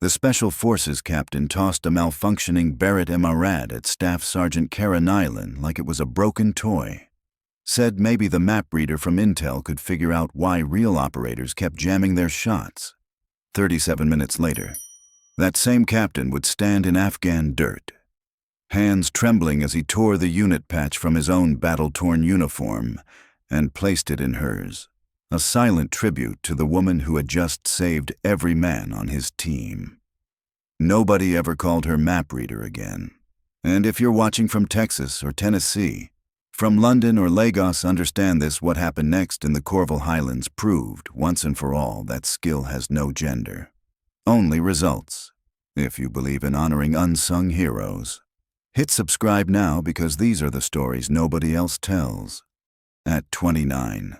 The Special Forces captain tossed a malfunctioning Barrett MRAD at Staff Sergeant Karen Nylin like it was a broken toy. Said maybe the map reader from Intel could figure out why real operators kept jamming their shots. 37 minutes later, that same captain would stand in Afghan dirt, hands trembling as he tore the unit patch from his own battle-torn uniform and placed it in hers, a silent tribute to the woman who had just saved every man on his team. Nobody ever called her map reader again. And if you're watching from Texas or Tennessee, from London or Lagos, understand this: what happened next in the Cornwall Highlands proved once and for all that skill has no gender. Only results, if you believe in honoring unsung heroes. Hit subscribe now, because these are the stories nobody else tells. At 29,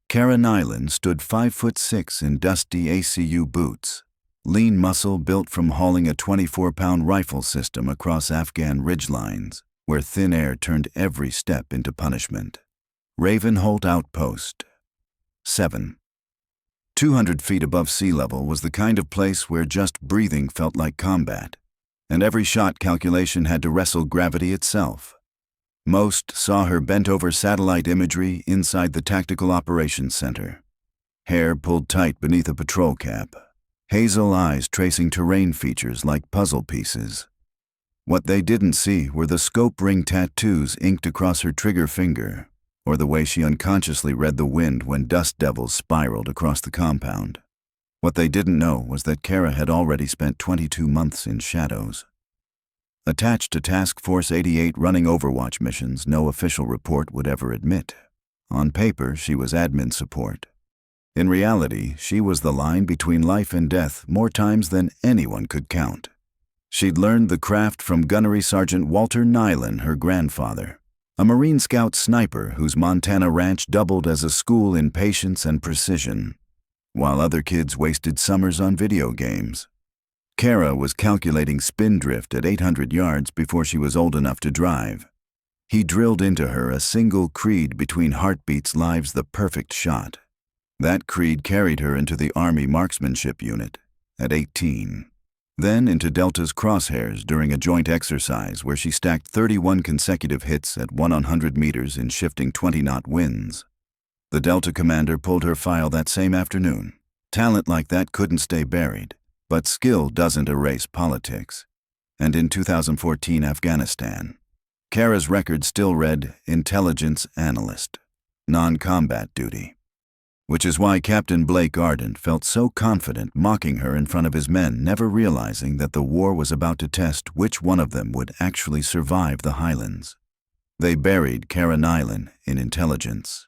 Karen Nylin stood 5'6" in dusty ACU boots, lean muscle built from hauling a 24-pound rifle system across Afghan ridgelines, where thin air turned every step into punishment. Ravenholt Outpost. 7. 200 feet above sea level was the kind of place where just breathing felt like combat, and every shot calculation had to wrestle gravity itself. Most saw her bent over satellite imagery inside the Tactical Operations Center, hair pulled tight beneath a patrol cap, hazel eyes tracing terrain features like puzzle pieces. What they didn't see were the scope ring tattoos inked across her trigger finger, or the way she unconsciously read the wind when dust devils spiraled across the compound. What they didn't know was that Kara had already spent 22 months in shadows. Attached to Task Force 88 running Overwatch missions no official report would ever admit. On paper, she was admin support. In reality, she was the line between life and death more times than anyone could count. She'd learned the craft from Gunnery Sergeant Walter Nylin, her grandfather, a Marine Scout sniper whose Montana ranch doubled as a school in patience and precision, while other kids wasted summers on video games. Kara was calculating spin drift at 800 yards before she was old enough to drive. He drilled into her a single creed between heartbeats, lives, the perfect shot. That creed carried her into the Army Marksmanship Unit at 18. Then into Delta's crosshairs during a joint exercise where she stacked 31 consecutive hits at 100 meters in shifting 20-knot winds. The Delta commander pulled her file that same afternoon. Talent like that couldn't stay buried, but skill doesn't erase politics. And in 2014 Afghanistan, Kara's record still read Intelligence Analyst, non-combat duty. Which is why Captain Blake Arden felt so confident mocking her in front of his men, never realizing that the war was about to test which one of them would actually survive the Highlands. They buried Karen Nylin in intelligence.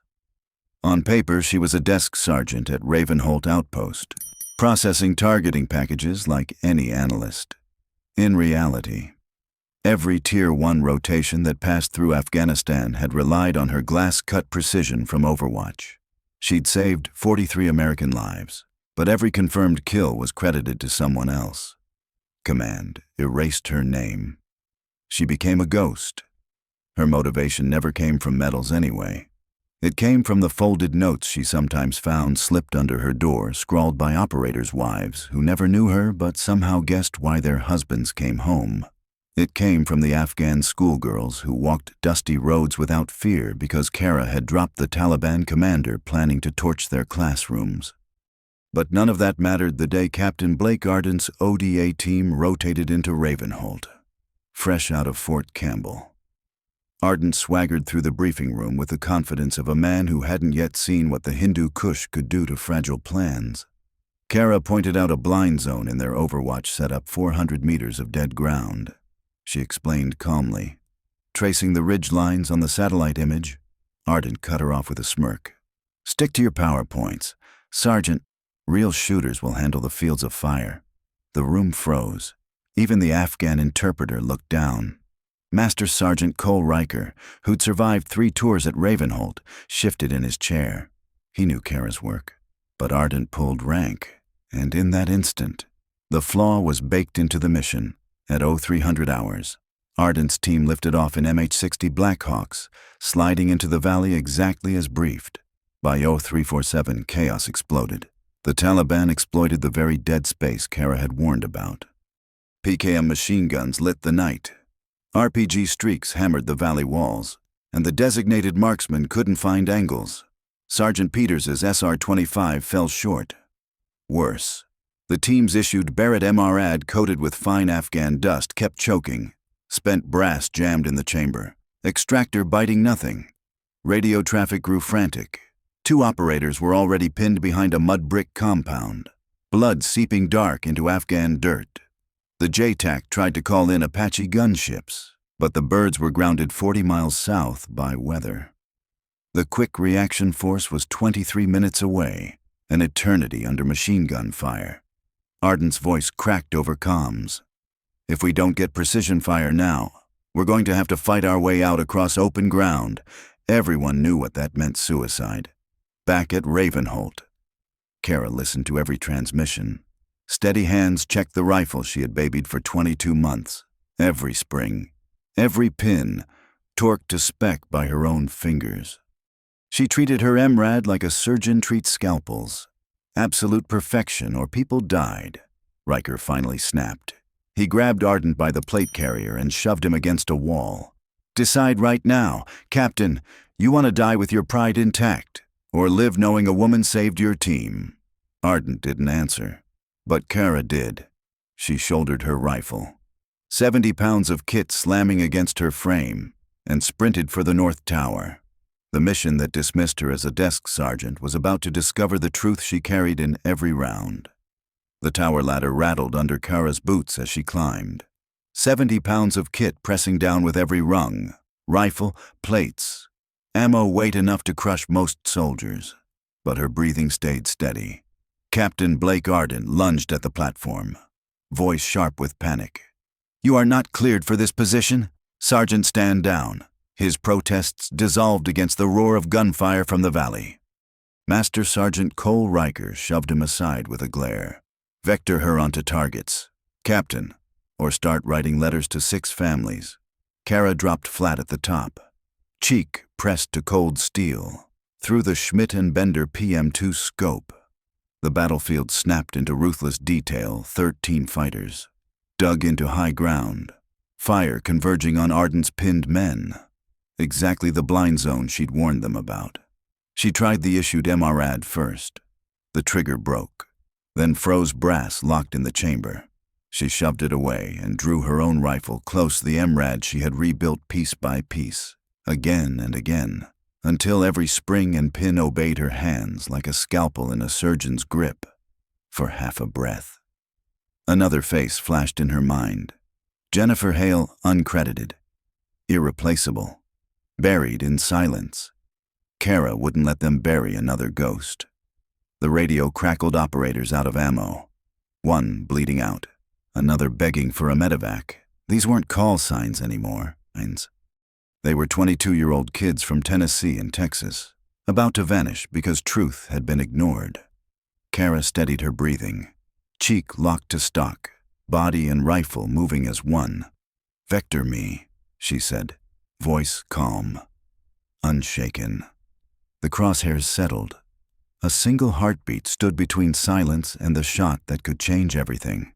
On paper, she was a desk sergeant at Ravenholt Outpost, processing targeting packages like any analyst. In reality, every Tier 1 rotation that passed through Afghanistan had relied on her glass-cut precision from Overwatch. She'd saved 43 American lives, but every confirmed kill was credited to someone else. Command erased her name. She became a ghost. Her motivation never came from medals anyway. It came from the folded notes she sometimes found slipped under her door, scrawled by operators' wives who never knew her but somehow guessed why their husbands came home. It came from the Afghan schoolgirls who walked dusty roads without fear because Kara had dropped the Taliban commander planning to torch their classrooms. But none of that mattered the day Captain Blake Arden's ODA team rotated into Ravenholt, fresh out of Fort Campbell. Arden swaggered through the briefing room with the confidence of a man who hadn't yet seen what the Hindu Kush could do to fragile plans. Kara pointed out a blind zone in their Overwatch setup, 400 meters of dead ground. She explained calmly, tracing the ridge lines on the satellite image. Arden cut her off with a smirk. "Stick to your PowerPoints. Sergeant, real shooters will handle the fields of fire." The room froze. Even the Afghan interpreter looked down. Master Sergeant Cole Riker, who'd survived 3 tours at Ravenholt, shifted in his chair. He knew Kara's work, but Arden pulled rank, and in that instant, the flaw was baked into the mission. At 0300 hours, Arden's team lifted off in MH-60 Blackhawks, sliding into the valley exactly as briefed. By 0347, chaos exploded. The Taliban exploited the very dead space Kara had warned about. PKM machine guns lit the night. RPG streaks hammered the valley walls, and the designated marksman couldn't find angles. Sergeant Peters's SR-25 fell short. Worse, the team's issued Barrett MRAD coated with fine Afghan dust kept choking. Spent brass jammed in the chamber. Extractor biting nothing. Radio traffic grew frantic. 2 operators were already pinned behind a mud brick compound. Blood seeping dark into Afghan dirt. The JTAC tried to call in Apache gunships, but the birds were grounded 40 miles south by weather. The quick reaction force was 23 minutes away, an eternity under machine gun fire. Arden's voice cracked over comms. If we don't get precision fire now, we're going to have to fight our way out across open ground. Everyone knew what that meant: suicide. Back at Ravenholt. Kara listened to every transmission. Steady hands checked the rifle she had babied for 22 months. Every spring, every pin, torqued to spec by her own fingers. She treated her MRAD like a surgeon treats scalpels. Absolute perfection or people died. Riker finally snapped. He grabbed Arden by the plate carrier and shoved him against a wall. Decide right now, Captain, you want to die with your pride intact, or live knowing a woman saved your team? Arden didn't answer, but Kara did. She shouldered her rifle. 70 pounds of kit slamming against her frame, and sprinted for the North Tower. The mission that dismissed her as a desk sergeant was about to discover the truth she carried in every round. The tower ladder rattled under Kara's boots as she climbed. 70 pounds of kit pressing down with every rung. Rifle, plates, ammo weight enough to crush most soldiers. But her breathing stayed steady. Captain Blake Arden lunged at the platform, voice sharp with panic. "You are not cleared for this position. Sergeant, stand down." His protests dissolved against the roar of gunfire from the valley. Master Sergeant Cole Riker shoved him aside with a glare. "Vector her onto targets. Captain, or start writing letters to 6 families." Kara dropped flat at the top. Cheek pressed to cold steel. Through the Schmidt and Bender PM2 scope. The battlefield snapped into ruthless detail. 13 fighters. Dug into high ground. Fire converging on Arden's pinned men. Exactly the blind zone she'd warned them about. She tried the issued MRAD first. The trigger broke, then froze brass locked in the chamber. She shoved it away and drew her own rifle close to the MRAD she had rebuilt piece by piece, again and again, until every spring and pin obeyed her hands like a scalpel in a surgeon's grip, for half a breath. Another face flashed in her mind. Jennifer Hale, uncredited. Irreplaceable. Buried in silence. Kara wouldn't let them bury another ghost. The radio crackled operators out of ammo. One bleeding out, another begging for a medevac. These weren't call signs anymore. They were 22-year-old kids from Tennessee and Texas, about to vanish because truth had been ignored. Kara steadied her breathing, cheek locked to stock, body and rifle moving as one. "Vector me," she said, voice calm, unshaken. The crosshairs settled. A single heartbeat stood between silence and the shot that could change everything.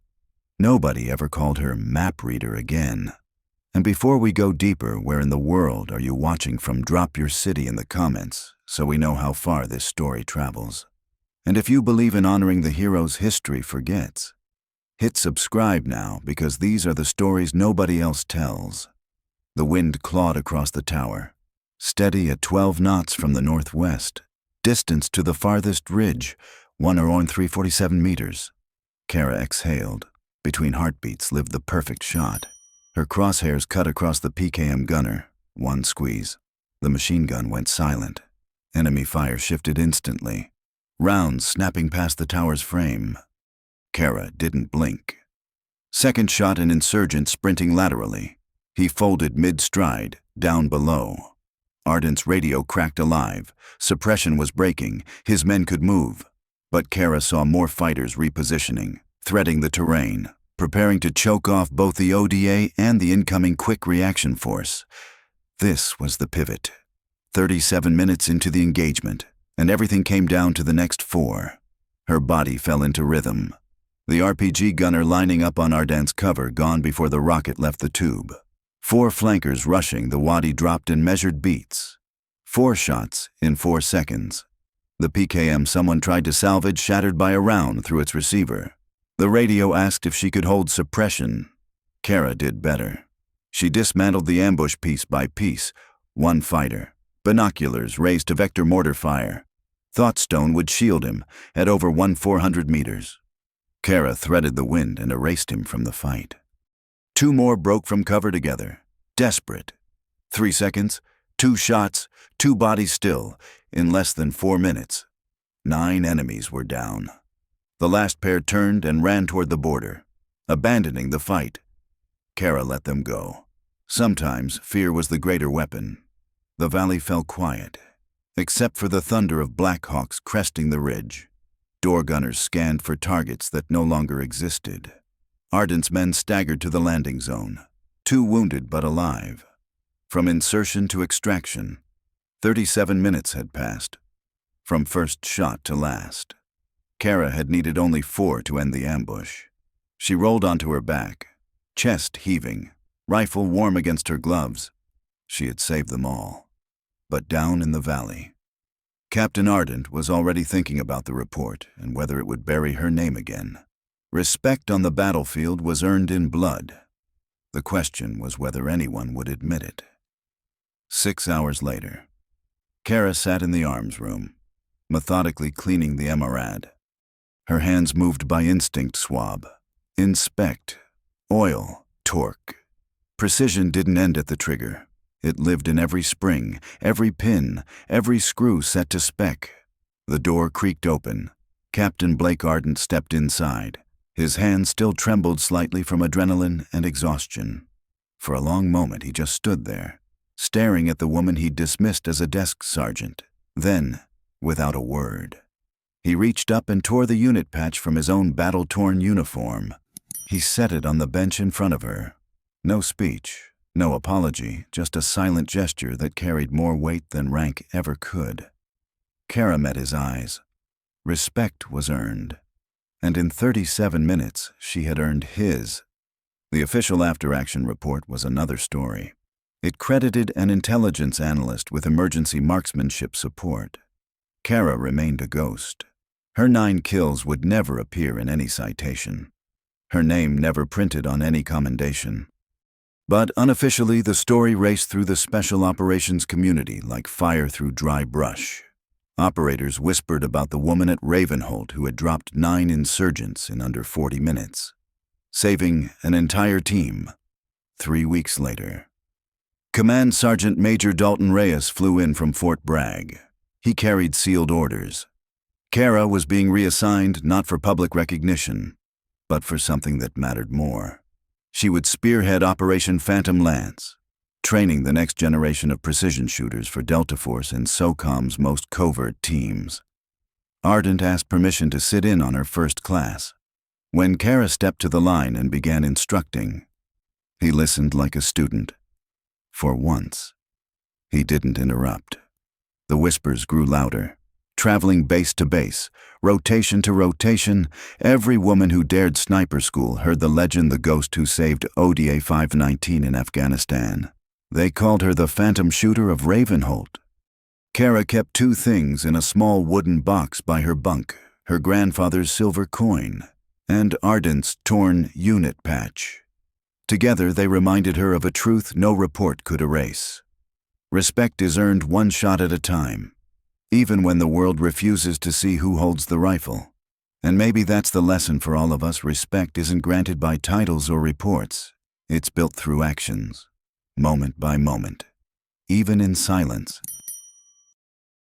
Nobody ever called her map reader again. And before we go deeper, where in the world are you watching from? Drop your city in the comments so we know how far this story travels. And if you believe in honoring the heroes history forgets, hit subscribe now, because these are the stories nobody else tells. The wind clawed across the tower, steady at 12 knots from the northwest. Distance to the farthest ridge, 1,347 meters. Kara exhaled. Between heartbeats lived the perfect shot. Her crosshairs cut across the PKM gunner. One squeeze. The machine gun went silent. Enemy fire shifted instantly. Rounds snapping past the tower's frame. Kara didn't blink. Second shot, an insurgent sprinting laterally. He folded mid-stride, down below. Arden's radio cracked alive. Suppression was breaking. His men could move. But Kara saw more fighters repositioning, threading the terrain, preparing to choke off both the ODA and the incoming quick reaction force. This was the pivot. 37 minutes into the engagement, and everything came down to the next 4. Her body fell into rhythm. The RPG gunner lining up on Arden's cover gone before the rocket left the tube. 4 flankers rushing, the wadi dropped in measured beats. 4 shots in 4 seconds. The PKM someone tried to salvage shattered by a round through its receiver. The radio asked if she could hold suppression. Kara did better. She dismantled the ambush piece by piece. 1 fighter. Binoculars raised to vector mortar fire. Thoughtstone would shield him at over 400 meters. Kara threaded the wind and erased him from the fight. 2 more broke from cover together. Desperate. 3 seconds, 2 shots, 2 bodies still. In less than 4 minutes, 9 enemies were down. The last pair turned and ran toward the border, abandoning the fight. Kara let them go. Sometimes fear was the greater weapon. The valley fell quiet, except for the thunder of Black Hawks cresting the ridge. Door gunners scanned for targets that no longer existed. Arden's men staggered to the landing zone, 2 wounded but alive. From insertion to extraction, 37 minutes had passed, from first shot to last. Kara had needed only 4 to end the ambush. She rolled onto her back, chest heaving, rifle warm against her gloves. She had saved them all. But down in the valley, Captain Arden was already thinking about the report and whether it would bury her name again. Respect on the battlefield was earned in blood. The question was whether anyone would admit it. 6 hours later, Kara sat in the arms room, methodically cleaning the emerald. Her hands moved by instinct: swab, inspect, oil, torque. Precision didn't end at the trigger. It lived in every spring, every pin, every screw set to spec. The door creaked open. Captain Blake Arden stepped inside. His hands still trembled slightly from adrenaline and exhaustion. For a long moment he just stood there, staring at the woman he'd dismissed as a desk sergeant. Then, without a word, he reached up and tore the unit patch from his own battle-torn uniform. He set it on the bench in front of her. No speech. No apology, just a silent gesture that carried more weight than rank ever could. Kara met his eyes. Respect was earned. And in 37 minutes, she had earned his. The official after-action report was another story. It credited an intelligence analyst with emergency marksmanship support. Kara remained a ghost. Her 9 kills would never appear in any citation. Her name never printed on any commendation. But unofficially, the story raced through the special operations community like fire through dry brush. Operators whispered about the woman at Ravenholt who had dropped 9 insurgents in under 40 minutes, saving an entire team. 3 weeks later, Command Sergeant Major Dalton Reyes flew in from Fort Bragg. He carried sealed orders. Kara was being reassigned not for public recognition, but for something that mattered more. She would spearhead Operation Phantom Lance, training the next generation of precision shooters for Delta Force and SOCOM's most covert teams. Arden asked permission to sit in on her first class. When Kara stepped to the line and began instructing, he listened like a student. For once, he didn't interrupt. The whispers grew louder. Traveling base to base, rotation to rotation, every woman who dared sniper school heard the legend, the ghost who saved ODA 519 in Afghanistan. They called her the Phantom Shooter of Ravenholt. Kara kept 2 things in a small wooden box by her bunk: her grandfather's silver coin and Arden's torn unit patch. Together they reminded her of a truth no report could erase. Respect is earned 1 shot at a time, even when the world refuses to see who holds the rifle. And maybe that's the lesson for all of us. Respect isn't granted by titles or reports. It's built through actions, moment by moment, even in silence.